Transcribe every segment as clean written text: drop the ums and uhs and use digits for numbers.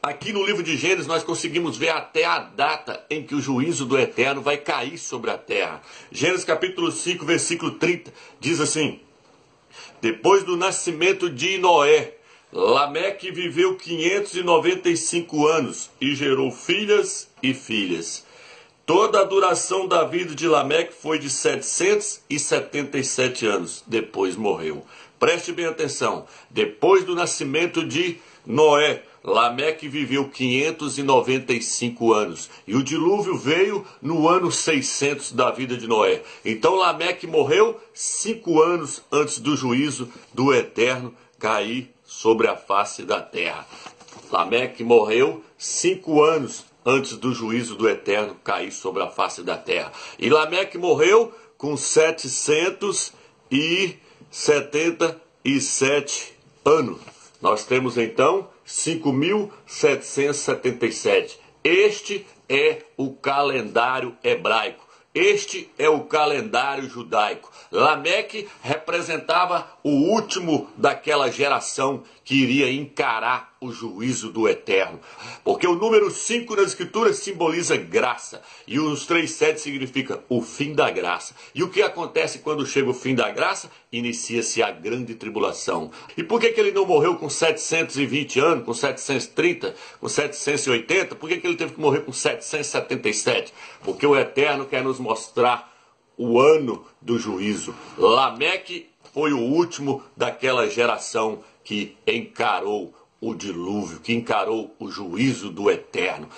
Aqui no livro de Gênesis nós conseguimos ver até a data em que o juízo do Eterno vai cair sobre a terra. Gênesis capítulo 5, versículo 30, diz assim: depois do nascimento de Noé, Lameque viveu 595 anos e gerou filhas e filhas. Toda a duração da vida de Lameque foi de 777 anos, depois morreu. Preste bem atenção, depois do nascimento de Noé, Lameque viveu 595 anos e o dilúvio veio no ano 600 da vida de Noé. Então Lameque morreu 5 anos antes do juízo do Eterno cair sobre a face da terra. Lameque morreu 5 anos antes do juízo do Eterno cair sobre a face da terra. E Lameque morreu com 777 anos. Nós temos então 5.777. Este é o calendário hebraico. Este é o calendário judaico. Lameque representava o último daquela geração que iria encarar o juízo do Eterno. Porque o número 5 nas Escrituras simboliza graça. E os 3,7 significa o fim da graça. E o que acontece quando chega o fim da graça? Inicia-se a grande tribulação. E por que ele não morreu com 720 anos, com 730, com 780? Por que ele teve que morrer com 777? Porque o Eterno quer nos mostrar o ano do juízo. Lameque foi o último daquela geração que encarou o dilúvio, que encarou o juízo do Eterno.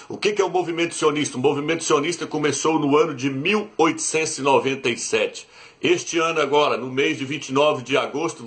O que é o movimento sionista? O movimento sionista começou no ano de 1897. Este ano agora, no mês de 29 de agosto,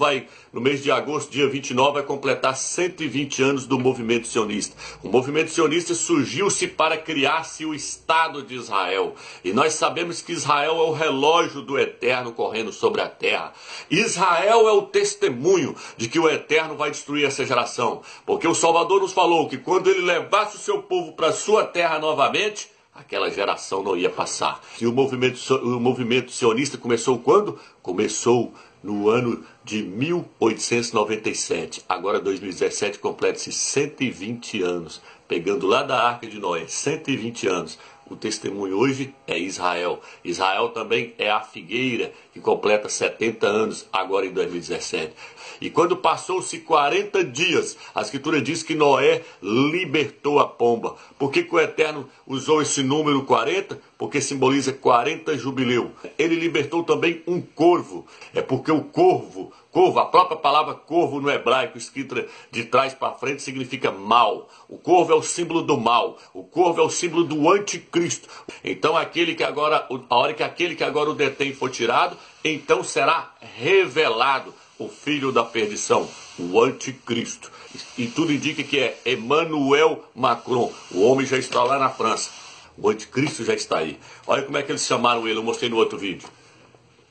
dia 29, vai completar 120 anos do movimento sionista. O movimento sionista surgiu-se para criar-se o Estado de Israel. E nós sabemos que Israel é o relógio do Eterno correndo sobre a terra. Israel é o testemunho de que o Eterno vai destruir essa geração. Porque o Salvador nos falou que quando ele levasse o seu povo para a sua terra novamente, aquela geração não ia passar. E o movimento sionista começou quando? Começou no ano de 1897. Agora, 2017, completa-se 120 anos. Pegando lá da Arca de Noé, 120 anos. O testemunho hoje é Israel. Israel também é a figueira, que completa 70 anos, agora em 2017. E quando passou-se 40 dias, a Escritura diz que Noé libertou a pomba. Por que o Eterno usou esse número 40? Porque simboliza 40 jubileu. Ele libertou também um corvo. É porque o corvo, a própria palavra corvo no hebraico, escrita de trás para frente, significa mal. O corvo é o símbolo do mal. O corvo é o símbolo do anticristo. Então a hora que aquele que agora o detém for tirado, então será revelado o filho da perdição, o anticristo. E tudo indica que é Emmanuel Macron. O homem já está lá na França. O anticristo já está aí. Olha como é que eles chamaram ele, eu mostrei no outro vídeo.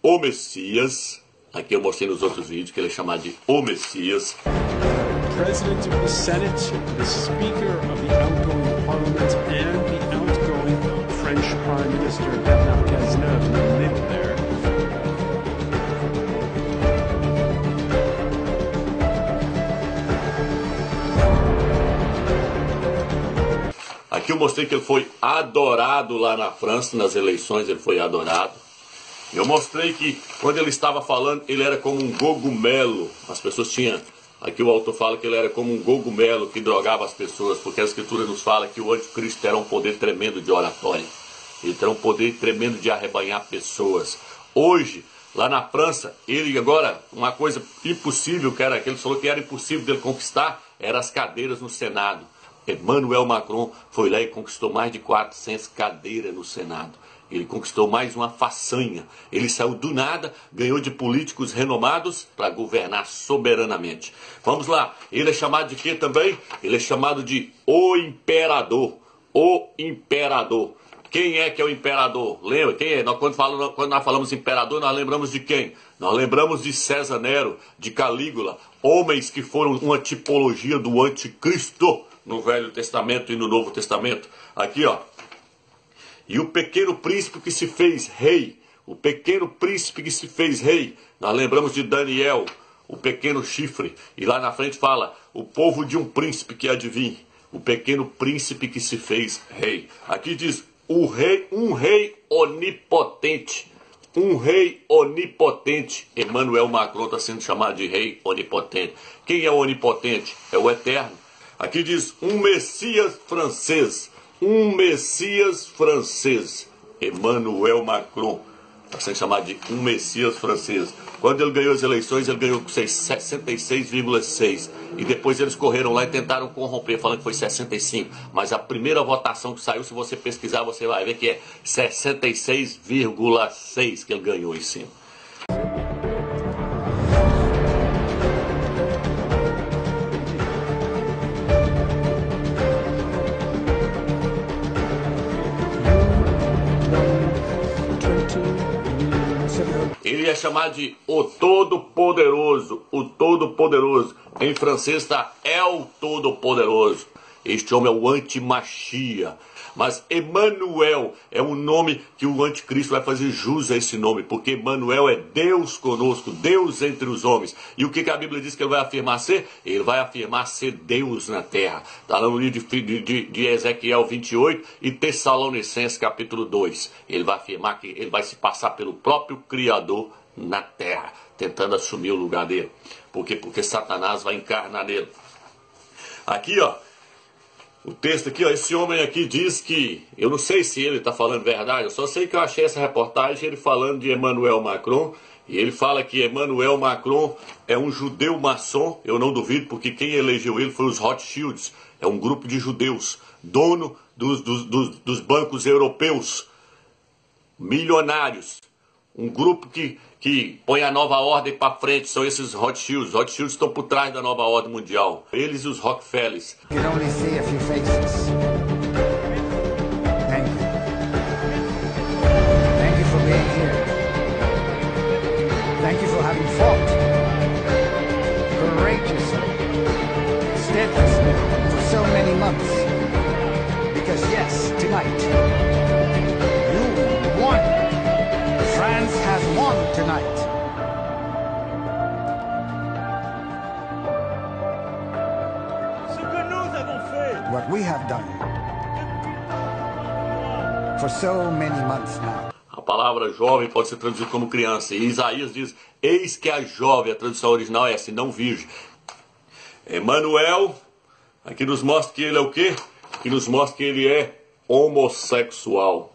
O Messias. Aqui eu mostrei nos outros vídeos que ele é chamado de O Messias. President of the Senate, the Speaker of the outgoing Parliament, and the outgoing French Prime Minister Bernard Cazeneuve lived there. Aqui eu mostrei que ele foi adorado lá na França, nas eleições ele foi adorado. Eu mostrei que quando ele estava falando, ele era como um cogumelo. As pessoas tinham... Aqui o autor fala que ele era como um cogumelo que drogava as pessoas, porque a Escritura nos fala que o anticristo terá um poder tremendo de oratória. Ele terá um poder tremendo de arrebanhar pessoas. Hoje, lá na França, ele agora, uma coisa impossível, que ele falou que era impossível dele conquistar, eram as cadeiras no Senado. Emmanuel Macron foi lá e conquistou mais de 400 cadeiras no Senado. Ele conquistou mais uma façanha. Ele saiu do nada, ganhou de políticos renomados para governar soberanamente. Vamos lá. Ele é chamado de quê também? Ele é chamado de o Imperador. O Imperador. Quem é que é o imperador? Lembra? Quem é? Quando nós falamos imperador, nós lembramos de quem? Nós lembramos de César Nero, de Calígula. Homens que foram uma tipologia do anticristo no Velho Testamento e no Novo Testamento. Aqui, ó. E o pequeno príncipe que se fez rei. O pequeno príncipe que se fez rei. Nós lembramos de Daniel, o pequeno chifre. E lá na frente fala, o povo de um príncipe que há de vir. o pequeno príncipe que se fez rei. Aqui diz um rei onipotente. Um rei onipotente. Emmanuel Macron está sendo chamado de rei onipotente. Quem é o onipotente? É o Eterno. Aqui diz um Messias francês. Um Messias francês. Emmanuel Macron está sendo chamado de um Messias francês. Quando ele ganhou as eleições, ele ganhou com 66,6. E depois eles correram lá e tentaram corromper, falando que foi 65. Mas a primeira votação que saiu, se você pesquisar, você vai ver que é 66,6 que ele ganhou em cima. Ele é chamado de o Todo-Poderoso, o Todo-Poderoso. Em francês está El Todo-Poderoso. Este homem é o anti-Machia. Mas Emmanuel é um nome que o anticristo vai fazer jus a esse nome, porque Emmanuel é Deus conosco, Deus entre os homens. E o que a Bíblia diz que ele vai afirmar ser? Ele vai afirmar ser Deus na terra. Está lá no livro de Ezequiel 28 e Tessalonicenses capítulo 2. Ele vai afirmar que ele vai se passar pelo próprio Criador na terra, tentando assumir o lugar dele. Por quê? Porque Satanás vai encarnar nele. Aqui, ó. O texto aqui, ó, esse homem aqui diz que, eu não sei se ele está falando verdade, eu só sei que eu achei essa reportagem ele falando de Emmanuel Macron, e ele fala que Emmanuel Macron é um judeu maçom, eu não duvido, porque quem elegeu ele foi os Rothschilds, é um grupo de judeus, dono dos bancos europeus, milionários, um grupo que põe a nova ordem para frente, são esses Rothschilds. Os Rothschilds estão por trás da nova ordem mundial. Eles e os Rockefellers. You can only see a few faces. Thank you. Thank you for being here. Thank you for having fought courageously, steadfastly for so many months. Because yes, tonight, you won. France has won tonight. Ce que nous avons fait. What we have done for so many months now. A palavra jovem pode ser traduzida como criança. E Isaías diz, eis que a jovem, a tradução original é essa, e não virgem. Emmanuel, aqui nos mostra que ele é o quê? Aqui nos mostra que ele é homossexual.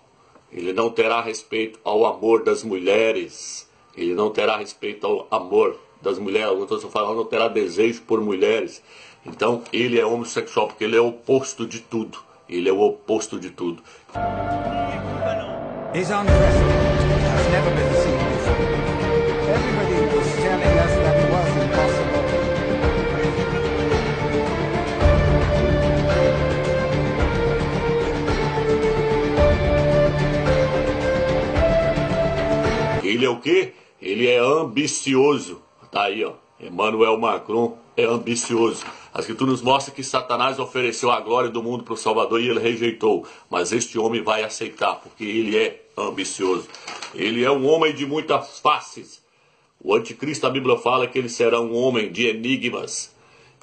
Ele não terá respeito ao amor das mulheres. Ele não terá respeito ao amor das mulheres. Alguns estão falando, não terá desejo por mulheres. Então, ele é homossexual, porque ele é o oposto de tudo. Ele é o oposto de tudo. His unprecedented has never been seen before. Everybody was telling us that it was impossible. Ele é o quê? Ele é ambicioso. Tá aí, ó. Emmanuel Macron é ambicioso. A Escritura nos mostra que Satanás ofereceu a glória do mundo para o Salvador e ele rejeitou. Mas este homem vai aceitar, porque ele é ambicioso. Ele é um homem de muitas faces. O anticristo, a Bíblia fala que ele será um homem de enigmas.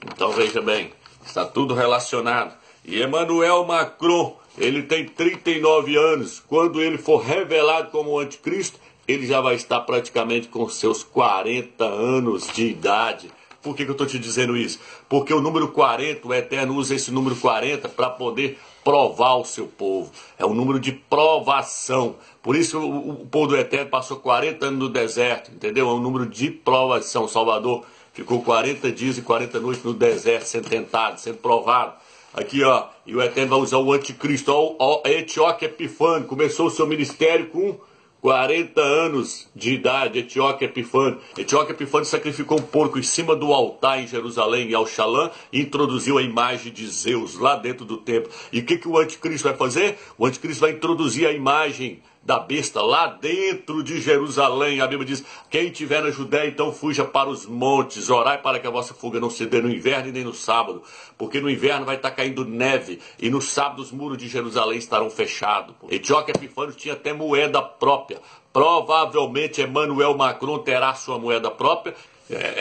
Então veja bem, está tudo relacionado. E Emmanuel Macron, ele tem 39 anos. Quando ele for revelado como anticristo, ele já vai estar praticamente com seus 40 anos de idade. Por que eu estou te dizendo isso? Porque o número 40, o Eterno usa esse número 40 para poder provar o seu povo. É um número de provação. Por isso o povo do Eterno passou 40 anos no deserto, entendeu? É um número de provação. O Salvador ficou 40 dias e 40 noites no deserto, sendo tentado, sendo provado. Aqui, ó, e o Eterno vai usar o anticristo. Ó, Etíoque Epifânio começou o seu ministério com 40 anos de idade, Etíoque Epifânio. Etíoque Epifânio sacrificou um porco em cima do altar em Jerusalém, em Al-Shalom, e introduziu a imagem de Zeus lá dentro do templo. E o que o anticristo vai fazer? O anticristo vai introduzir a imagem da besta lá dentro de Jerusalém. A Bíblia diz, quem estiver na Judéia, então fuja para os montes, orai para que a vossa fuga não se dê no inverno e nem no sábado, porque no inverno vai estar caindo neve, e no sábado os muros de Jerusalém estarão fechados. Etíoque Epifânio tinha até moeda própria. Provavelmente Emmanuel Macron terá sua moeda própria,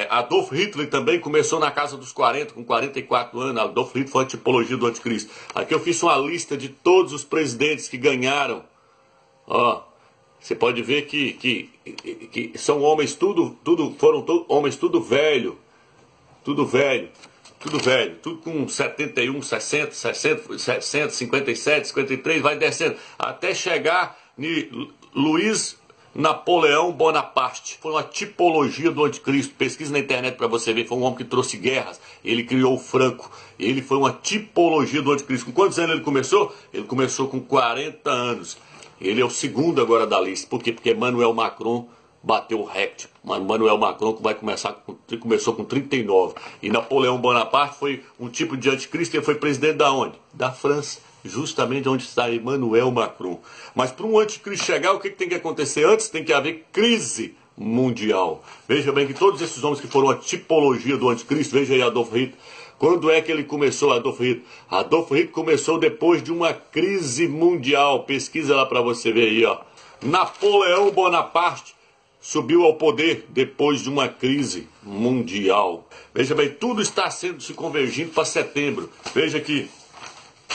Adolf Hitler também começou na casa dos 40, com 44 anos. Adolf Hitler foi a tipologia do anticristo. Aqui eu fiz uma lista de todos os presidentes que ganharam. Ó, você pode ver que são homens foram homens tudo velho, tudo com 71, 60, 57, 53, vai descendo, até chegar em Luiz Napoleão Bonaparte. Foi uma tipologia do anticristo. Pesquisa na internet para você ver. Foi um homem que trouxe guerras. Ele criou o Franco. Ele foi uma tipologia do anticristo. Com quantos anos ele começou? Ele começou com 40 anos. Ele é o segundo agora da lista. Por quê? Porque Emmanuel Macron bateu o recorde. Emmanuel Macron começou com 39. E Napoleão Bonaparte foi um tipo de anticristo. Ele foi presidente da onde? Da França. Justamente onde está Emmanuel Macron. Mas para um anticristo chegar, o que tem que acontecer antes? Tem que haver crise mundial. Veja bem que todos esses homens que foram a tipologia do anticristo, veja aí Adolf Hitler. Quando é que ele começou, Adolf Hitler? Adolf Hitler começou depois de uma crise mundial. Pesquisa lá para você ver aí, ó. Napoleão Bonaparte subiu ao poder depois de uma crise mundial. Veja bem, tudo está se convergindo para setembro. Veja aqui.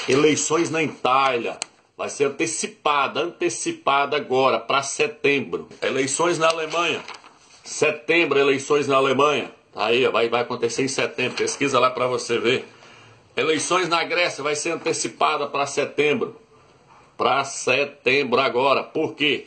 Eleições na Itália, vai ser antecipada agora para setembro. Eleições na Alemanha, setembro, eleições na Alemanha. Aí, vai acontecer em setembro, pesquisa lá para você ver. Eleições na Grécia, vai ser antecipada para setembro. Para setembro agora, por quê?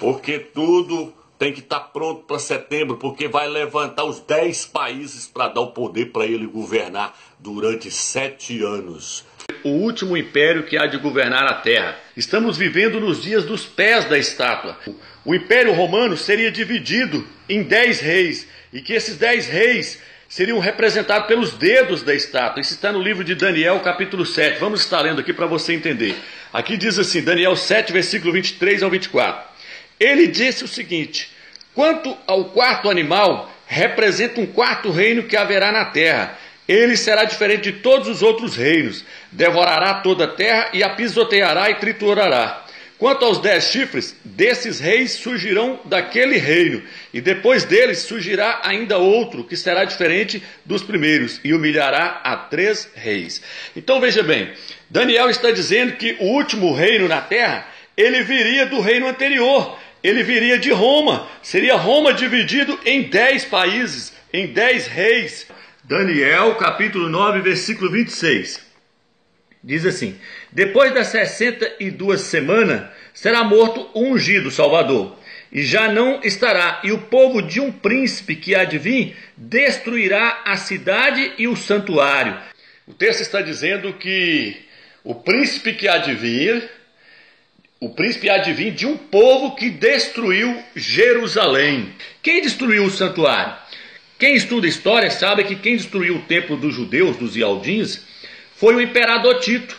Porque tudo tem que estar pronto para setembro, porque vai levantar os 10 países para dar o poder para ele governar durante 7 anos. O último império que há de governar a terra. Estamos vivendo nos dias dos pés da estátua. O Império Romano seria dividido em 10 reis, e que esses 10 reis seriam representados pelos dedos da estátua. Isso está no livro de Daniel, capítulo 7. Vamos estar lendo aqui para você entender. Aqui diz assim, Daniel 7, versículo 23 ao 24. Ele disse o seguinte: quanto ao quarto animal, representa um quarto reino que haverá na terra. Ele será diferente de todos os outros reinos, devorará toda a terra e a pisoteará e triturará. Quanto aos 10 chifres, desses reis surgirão daquele reino, e depois deles surgirá ainda outro, que será diferente dos primeiros, e humilhará a 3 reis. Então veja bem, Daniel está dizendo que o último reino na terra, ele viria do reino anterior, ele viria de Roma, seria Roma dividido em 10 países, em 10 reis. Daniel, capítulo 9, versículo 26. Diz assim: depois das 62 semanas, será morto o ungido Salvador, e já não estará, e o povo de um príncipe que há de vir, destruirá a cidade e o santuário. O texto está dizendo que o príncipe que há de vir, de um povo que destruiu Jerusalém. Quem destruiu o santuário? Quem estuda história sabe que quem destruiu o templo dos judeus, dos Ialdins, foi o imperador Tito.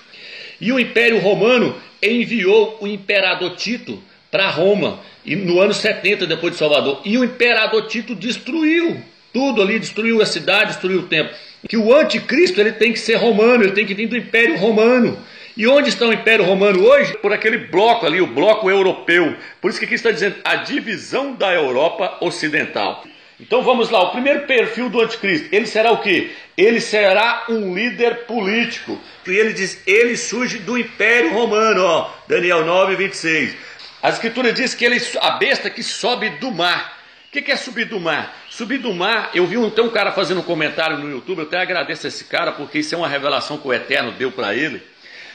E o Império Romano enviou o imperador Tito para Roma, no ano 70 depois de Salvador. E o imperador Tito destruiu tudo ali, destruiu a cidade, destruiu o templo. Que o anticristo ele tem que ser romano, ele tem que vir do Império Romano. E onde está o Império Romano hoje? Por aquele bloco ali, o bloco europeu. Por isso que aqui está dizendo a divisão da Europa Ocidental. Então vamos lá, o primeiro perfil do anticristo, ele será o quê? Ele será um líder político. E ele diz, ele surge do Império Romano, ó, Daniel 9, 26. A escritura diz que ele, a besta que sobe do mar. O que é subir do mar? Subir do mar, eu vi tem um cara fazendo um comentário no YouTube, eu até agradeço a esse cara, porque isso é uma revelação que o Eterno deu para ele.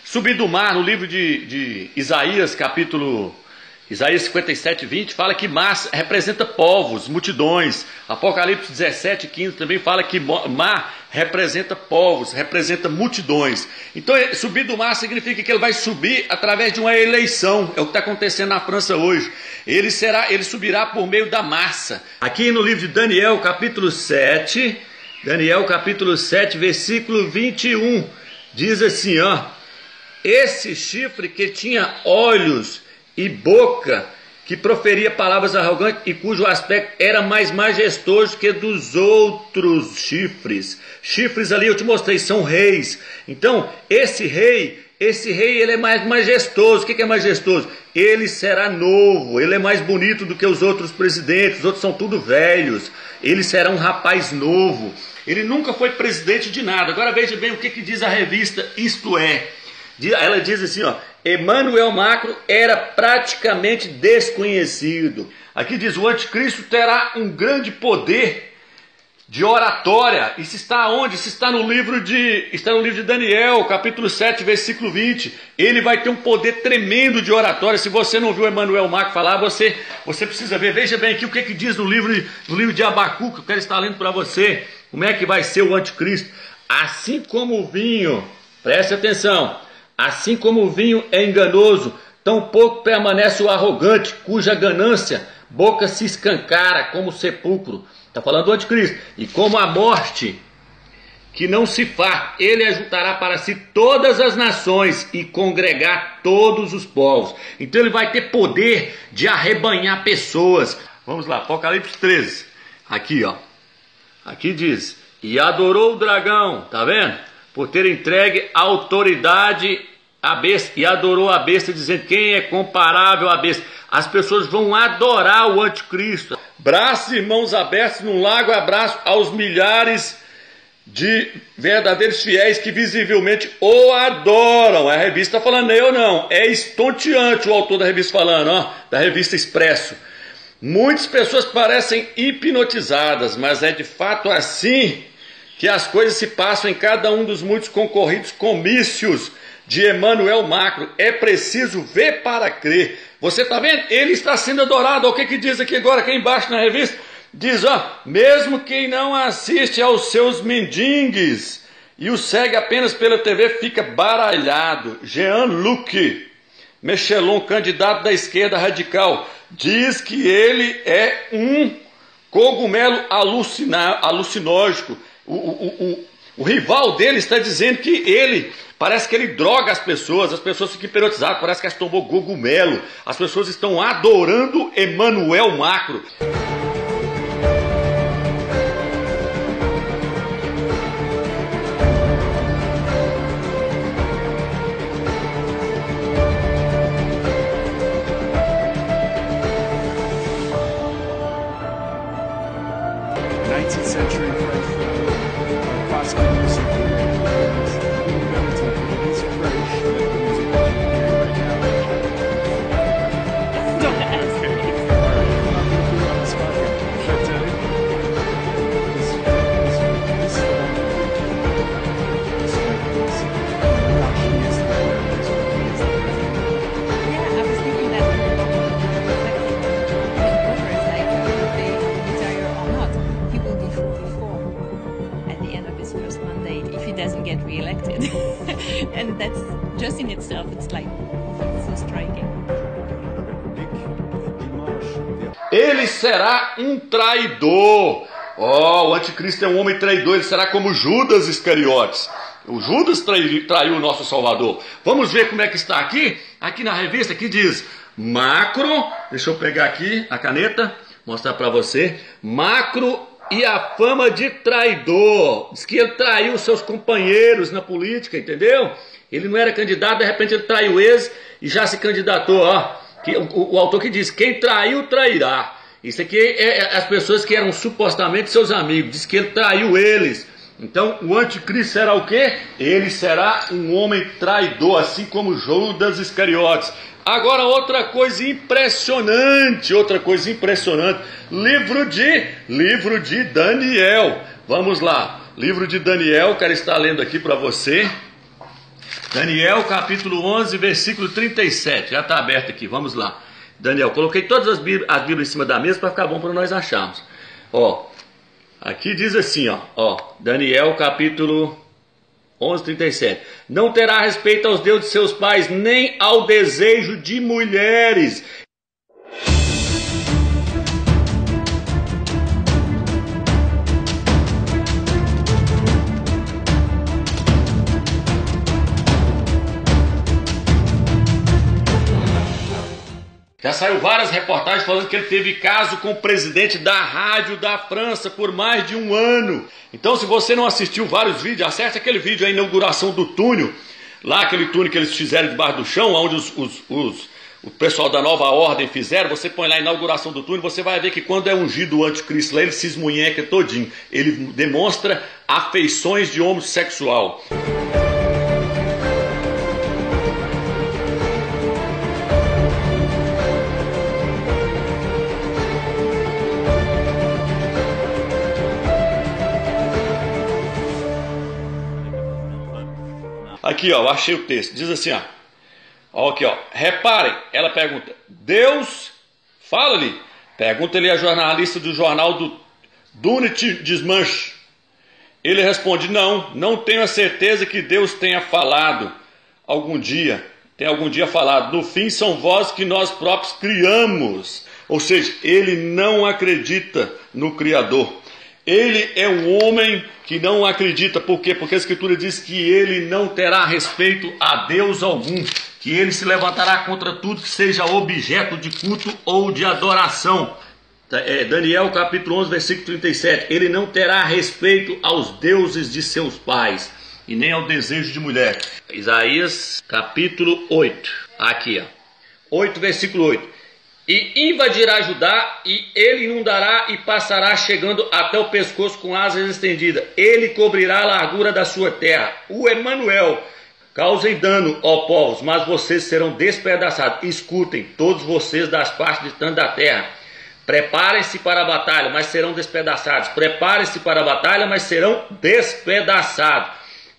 Subir do mar, no livro de Isaías, Isaías 57, 20, fala que mar representa povos, multidões. Apocalipse 17, 15 também fala que mar representa povos, representa multidões. Então subir do mar significa que ele vai subir através de uma eleição. É o que está acontecendo na França hoje. Ele subirá por meio da massa. Aqui no livro de Daniel, capítulo 7, versículo 21, diz assim, ó: esse chifre que tinha olhos e boca, que proferia palavras arrogantes e cujo aspecto era mais majestoso que dos outros chifres. Chifres ali eu te mostrei, são reis. Então, esse rei ele é mais majestoso. O que é majestoso? Ele será novo, ele é mais bonito do que os outros presidentes, os outros são tudo velhos. Ele será um rapaz novo. Ele nunca foi presidente de nada. Agora veja bem o que diz a revista Isto É. Ela diz assim, ó, Emanuel Macro era praticamente desconhecido. Aqui diz, o anticristo terá um grande poder de oratória. Isso está onde? Isso está no livro de Daniel, capítulo 7, versículo 20. Ele vai ter um poder tremendo de oratória. Se você não viu Emanuel Macro falar, você precisa ver. Veja bem aqui o que diz no livro de Abacuque, eu quero estar lendo para você. Como é que vai ser o anticristo? Assim como o vinho, preste atenção, assim como o vinho é enganoso, tampouco permanece o arrogante, cuja ganância boca se escancara como o sepulcro. Está falando do anticristo. E como a morte que não se farta, ele ajuntará para si todas as nações e congregar todos os povos. Então ele vai ter poder de arrebanhar pessoas. Vamos lá, Apocalipse 13. Aqui, ó. Aqui diz, e adorou o dragão, tá vendo? Por ter entregue a autoridade à besta, e adorou a besta, dizendo, quem é comparável à besta? As pessoas vão adorar o anticristo. Braços e mãos abertos num largo abraço aos milhares de verdadeiros fiéis que visivelmente o adoram. A revista está falando, eu não, é estonteante o autor da revista falando, ó, da revista Expresso. Muitas pessoas parecem hipnotizadas, mas é de fato assim que as coisas se passam em cada um dos muitos concorridos comícios de Emanuel Macro. É preciso ver para crer. Você está vendo? Ele está sendo adorado. O que diz aqui agora, aqui embaixo na revista? Diz, ó, mesmo quem não assiste aos seus mendiges e o segue apenas pela TV fica baralhado. Jean-Luc Mélenchon, candidato da esquerda radical, diz que ele é um cogumelo alucinógeno. O rival dele está dizendo que ele, parece que ele droga as pessoas ficam hipnotizadas, parece que elas tomou cogumelo. As pessoas estão adorando Emanuel Macro. Century French prosecutors are relatively French music right now. Don't ask me. I'm not going to put you on the spot here, but this is not he is the player, it's what he is the president. Yeah, I was thinking that voters, like if they retire or not, he will be 44 at the end of his first mandate if he doesn't get re-elected. And that's just in itself, it's like so striking. Ele será um traidor. O anticristo é um homem traidor. Ele será como Judas Iscariotes. O Judas traiu o nosso Salvador. Vamos ver como é que está aqui. Aqui na revista, aqui diz Macro. Deixa eu pegar aqui a caneta, mostrar para você. Macro e a fama de traidor. Diz que ele traiu seus companheiros na política, entendeu? Ele não era candidato, de repente ele traiu eles e já se candidatou, ó. O autor que diz, quem traiu, trairá. Isso aqui é as pessoas que eram supostamente seus amigos. Diz que ele traiu eles. Então o anticristo será o quê? Ele será um homem traidor, assim como Judas Iscariotes. Agora outra coisa impressionante. Livro de Daniel. Vamos lá. Livro de Daniel, quero estar lendo aqui para você. Daniel, capítulo 11, versículo 37. Já está aberto aqui, vamos lá. Daniel, coloquei todas as Bíblias em cima da mesa para ficar bom para nós acharmos. Ó, aqui diz assim, ó, Daniel, capítulo 11, 37. Não terá respeito aos deuses de seus pais, nem ao desejo de mulheres. Já saiu várias reportagens falando que ele teve caso com o presidente da rádio da França por mais de 1 ano. Então, se você não assistiu vários vídeos, acesse aquele vídeo, a inauguração do túnel, lá aquele túnel que eles fizeram debaixo do chão, onde o pessoal da Nova Ordem fizeram. Você põe lá a inauguração do túnel, você vai ver que quando é ungido o anticristo lá, ele se esmunheca todinho. Ele demonstra afeições de homossexual. Aqui, ó, eu achei o texto. Diz assim, ó. Aqui, ó. Reparem, ela pergunta: Deus, fala-lhe. Pergunta-lhe a jornalista do jornal do Dunit Desmanche. Ele responde: não tenho a certeza que Deus tenha falado algum dia. Tem algum dia falado. No fim, são vozes que nós próprios criamos. Ou seja, ele não acredita no Criador. Ele é um homem que não acredita. Por quê? Porque a Escritura diz que ele não terá respeito a Deus algum, que ele se levantará contra tudo que seja objeto de culto ou de adoração. Daniel capítulo 11, versículo 37. Ele não terá respeito aos deuses de seus pais e nem ao desejo de mulher. Isaías capítulo 8. Aqui, ó. 8, versículo 8. E invadirá Judá, e ele inundará e passará, chegando até o pescoço com asas estendidas. Ele cobrirá a largura da sua terra. O Emanuel. Causem dano, ó povos, mas vocês serão despedaçados. Escutem, todos vocês das partes distantes da terra. Preparem-se para a batalha, mas serão despedaçados. Preparem-se para a batalha, mas serão despedaçados.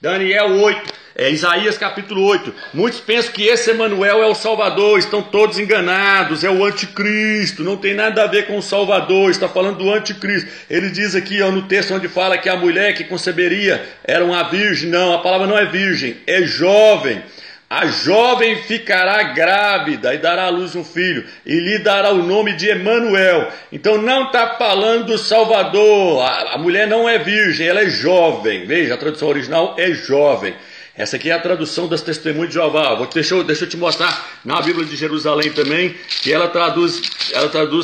Daniel 8. Isaías capítulo 8. Muitos pensam que esse Emanuel é o Salvador, estão todos enganados, é o anticristo, não tem nada a ver com o Salvador, está falando do anticristo. Ele diz aqui, ó, no texto onde fala que a mulher que conceberia era uma virgem. Não, a palavra não é virgem, é jovem. A jovem ficará grávida e dará à luz um filho, e lhe dará o nome de Emanuel. Então não está falando do Salvador. A mulher não é virgem, ela é jovem. Veja, a tradução original é jovem. Essa aqui é a tradução das Testemunhas de Jeová. Deixa eu te mostrar na Bíblia de Jerusalém também, que ela traduz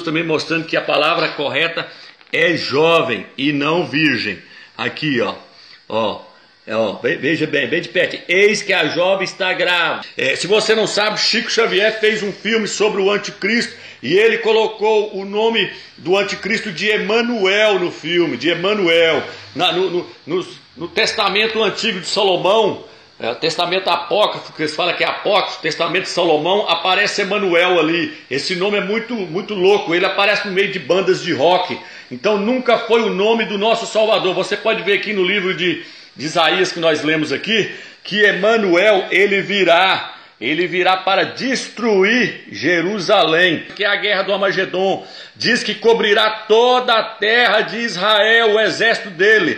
também mostrando que a palavra correta é jovem e não virgem. Aqui, ó. Veja bem de perto. Eis que a jovem está grávida. Se você não sabe, Chico Xavier fez um filme sobre o anticristo e ele colocou o nome do anticristo de Emanuel no filme, de Emanuel. No Testamento Antigo de Salomão, Testamento apócrifo, que eles falam que é apócrifo, Testamento de Salomão, aparece Emanuel ali. Esse nome é muito louco, ele aparece no meio de bandas de rock. Então nunca foi o nome do nosso Salvador. Você pode ver aqui no livro de Isaías que nós lemos aqui, que Emanuel, ele virá para destruir Jerusalém, que é a guerra do Armagedon. Diz que cobrirá toda a terra de Israel, o exército dele.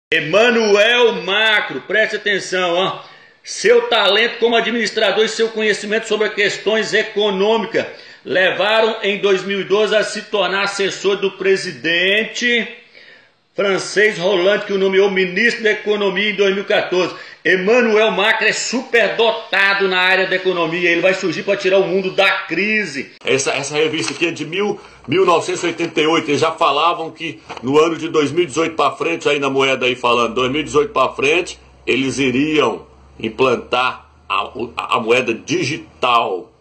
Emanuel Macro, preste atenção, ó. Seu talento como administrador e seu conhecimento sobre questões econômicas levaram em 2012 a se tornar assessor do presidente francês Hollande, que o nomeou ministro da Economia em 2014. Emanuel Macron é superdotado na área da economia. Ele vai surgir para tirar o mundo da crise. Essa revista aqui é de 1988. Eles já falavam que no ano de 2018 para frente, aí na moeda aí falando, 2018 para frente, eles iriam implantar a moeda digital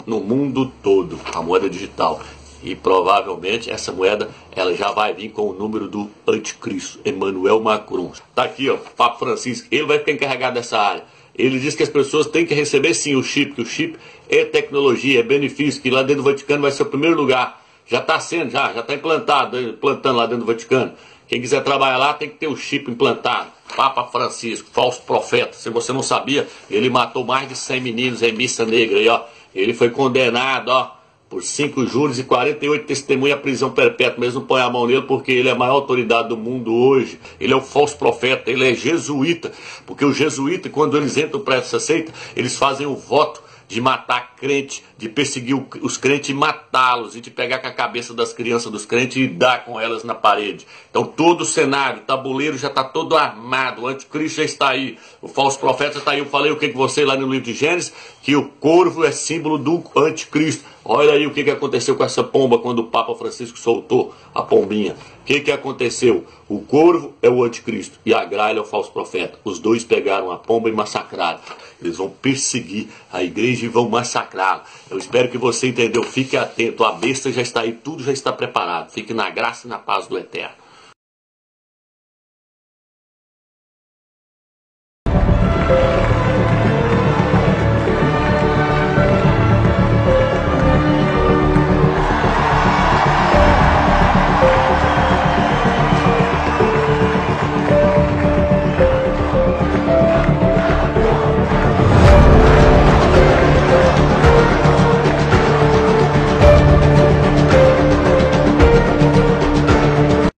no mundo todo. A moeda digital. E provavelmente essa moeda ela já vai vir com o número do anticristo, Emmanuel Macron. Tá aqui, ó, Papa Francisco, ele vai ficar encarregado dessa área. Ele diz que as pessoas têm que receber sim o chip, que o chip é tecnologia, é benefício, que lá dentro do Vaticano vai ser o primeiro lugar. Já está sendo, já está implantando lá dentro do Vaticano. Quem quiser trabalhar lá tem que ter o chip implantado. Papa Francisco, falso profeta. Se você não sabia, ele matou mais de 100 meninos em missa negra aí, ó. Ele foi condenado, ó, por 5 júris e 48 testemunhas à prisão perpétua. Mesmo não põe a mão nele porque ele é a maior autoridade do mundo hoje. Ele é um falso profeta, ele é jesuíta. Porque os jesuítas, quando eles entram para essa seita, eles fazem o voto de matar crente, de perseguir os crentes e matá-los, e de pegar com a cabeça das crianças dos crentes e dar com elas na parede. Então todo o cenário, o tabuleiro já está todo armado, o anticristo já está aí, o falso profeta está aí. Eu falei o que você lá no livro de Gênesis, que o corvo é símbolo do anticristo. Olha aí o que aconteceu com essa pomba quando o Papa Francisco soltou a pombinha. O que aconteceu? O corvo é o anticristo e a gralha é o falso profeta. Os dois pegaram a pomba e massacraram. Eles vão perseguir a igreja e vão massacrá-la. Eu espero que você entendeu. Fique atento. A besta já está aí, tudo já está preparado. Fique na graça e na paz do Eterno.